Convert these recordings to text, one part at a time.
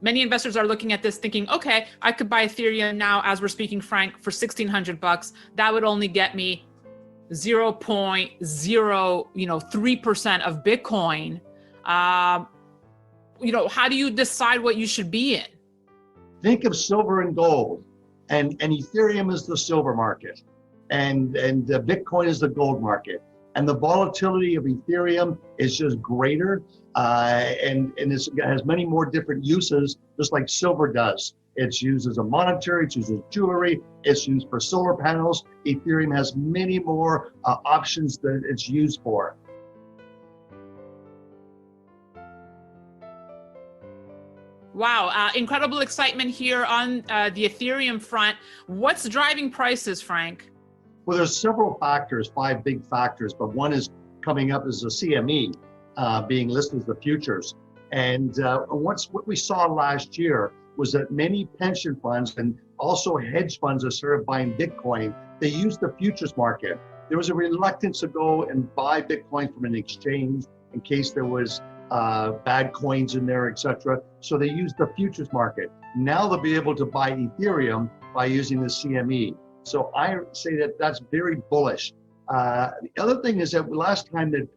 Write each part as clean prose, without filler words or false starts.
Many investors are looking at this thinking, okay, I could buy Ethereum now, as we're speaking, Frank, for $1,600. That would only get me 0.03% of Bitcoin. How do you decide what you should be in? Think of silver and gold, and Ethereum is the silver market, and Bitcoin is the gold market. And the volatility of Ethereum is just greater, and it has many more different uses, just like silver does. It's used as a monetary, it's used as jewelry, it's used for solar panels. Ethereum has many more options that it's used for. Wow, incredible excitement here on the Ethereum front. What's driving prices, Frank? Well, there's several factors, 5 big factors, but one is coming up as the CME being listed as the futures. And what we saw last year was that many pension funds and also hedge funds that started buying Bitcoin, they used the futures market. There was a reluctance to go and buy Bitcoin from an exchange in case there was bad coins in there, etc. So they used the futures market. Now they'll be able to buy Ethereum by using the CME. So I say that that's very bullish. The other thing is that last time that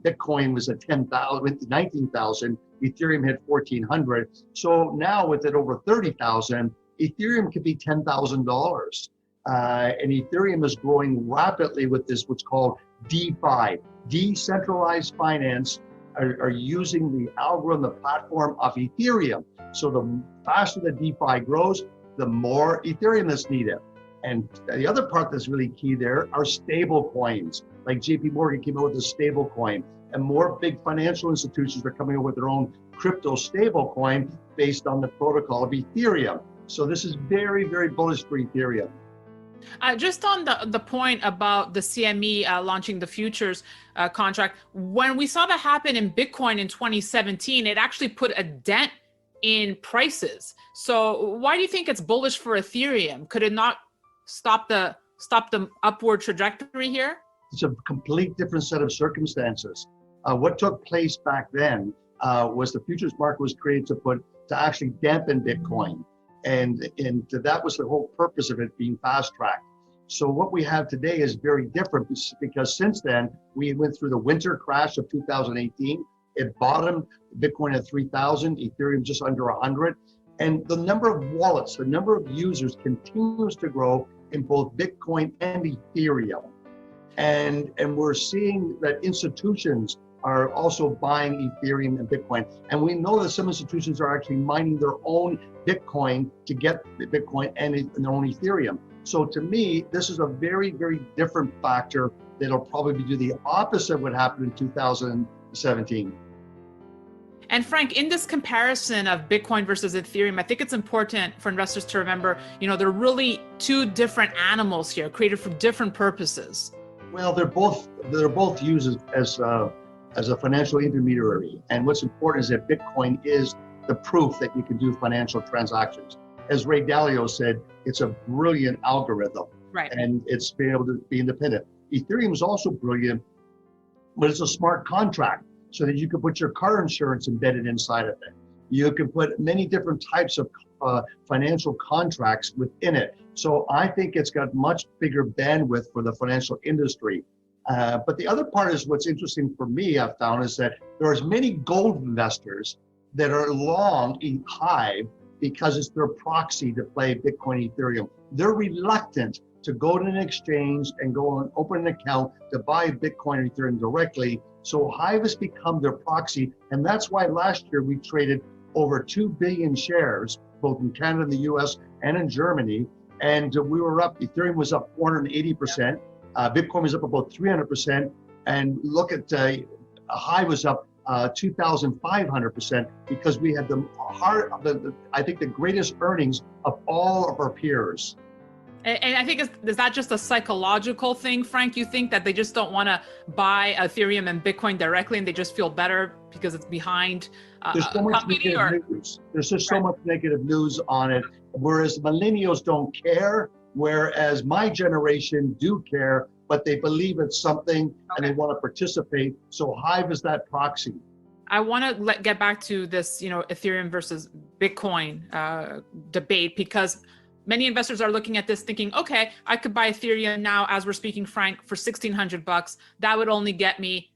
Bitcoin was at 10,000, 19,000, Ethereum hit 1,400. So now with it over 30,000, Ethereum could be $10,000. And Ethereum is growing rapidly with this, what's called DeFi, decentralized finance, are using the algorithm, the platform of Ethereum. So the faster the DeFi grows, the more Ethereum is needed. And the other part that's really key there are stable coins. Like JP Morgan came out with a stable coin, and more big financial institutions are coming out with their own crypto stable coin based on the protocol of Ethereum. So this is very, very bullish for Ethereum. Just on the point about the CME launching the futures contract, when we saw that happen in Bitcoin in 2017, it actually put a dent in prices. So why do you think it's bullish for Ethereum? Could it not stop the upward trajectory here? It's a complete different set of circumstances. What took place back then was the futures market was created to actually dampen Bitcoin. And that was the whole purpose of it being fast-tracked. So what we have today is very different because since then, we went through the winter crash of 2018. It bottomed, Bitcoin at 3,000, Ethereum just under 100. And the number of wallets, the number of users continues to grow in both Bitcoin and Ethereum. And we're seeing that institutions are also buying Ethereum and Bitcoin. And we know that some institutions are actually mining their own Bitcoin to get the Bitcoin and their own Ethereum. So to me, this is a very, very different factor that'll probably do the opposite of what happened in 2017. And Frank, in this comparison of Bitcoin versus Ethereum, I think it's important for investors to remember, they're really two different animals here, created for different purposes. Well, they're both used as a financial intermediary. And what's important is that Bitcoin is the proof that you can do financial transactions. As Ray Dalio said, it's a brilliant algorithm, right? And it's being able to be independent. Ethereum is also brilliant, but it's a smart contract so that you can put your car insurance embedded inside of it. You can put many different types of financial contracts within it. So I think it's got much bigger bandwidth for the financial industry. But the other part is what's interesting for me, I've found, is that there are many gold investors that are long Hive because it's their proxy to play Bitcoin, Ethereum. They're reluctant to go to an exchange and go and open an account to buy Bitcoin or Ethereum directly. So Hive has become their proxy. And that's why last year we traded over 2 billion shares, both in Canada and the US and in Germany. And we were up, Ethereum was up 480%. Bitcoin was up about 300%. And look at Hive was up 2,500% because we had I think the greatest earnings of all of our peers. And I think, is that just a psychological thing, Frank? You think that they just don't want to buy Ethereum and Bitcoin directly and they just feel better because it's behind There's so much negative news. There's just so much negative news on it, whereas millennials don't care, whereas my generation do care, but they believe it's something and they want to participate. So Hive is that proxy. I want to get back to this, Ethereum versus Bitcoin debate, because many investors are looking at this thinking, okay, I could buy Ethereum now, as we're speaking, Frank, for $1,600. That would only get me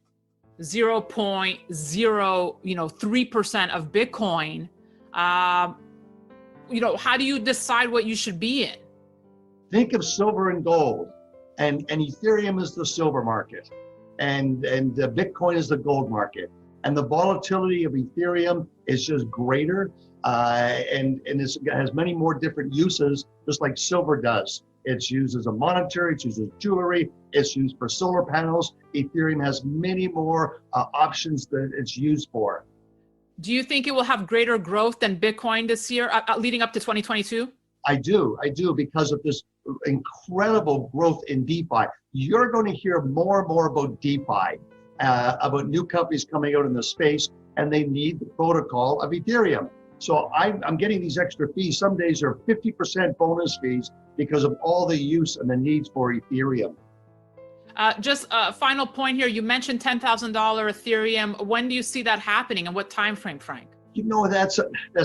0.03% of Bitcoin. How do you decide what you should be in? Think of silver and gold, and Ethereum is the silver market, and Bitcoin is the gold market. And the volatility of Ethereum is just greater, and it has many more different uses, just like silver does. It's used as a monetary, it's used as jewelry, it's used for solar panels. Ethereum has many more options that it's used for. Do you think it will have greater growth than Bitcoin this year, leading up to 2022? I do, because of this incredible growth in DeFi. You're going to hear more and more about DeFi, about new companies coming out in the space, and they need the protocol of Ethereum. So I'm getting these extra fees. Some days are 50% bonus fees because of all the use and the needs for Ethereum. Just a final point here. You mentioned $10,000 Ethereum. When do you see that happening, and what time frame, Frank? That's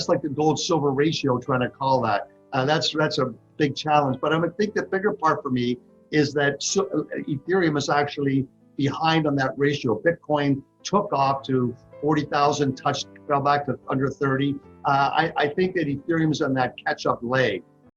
like the gold-silver ratio, trying to call that. That's a big challenge. But I think the bigger part for me is that Ethereum is actually behind on that ratio. Bitcoin took off to 40,000, fell back to under 30. I think that Ethereum is on that catch-up leg.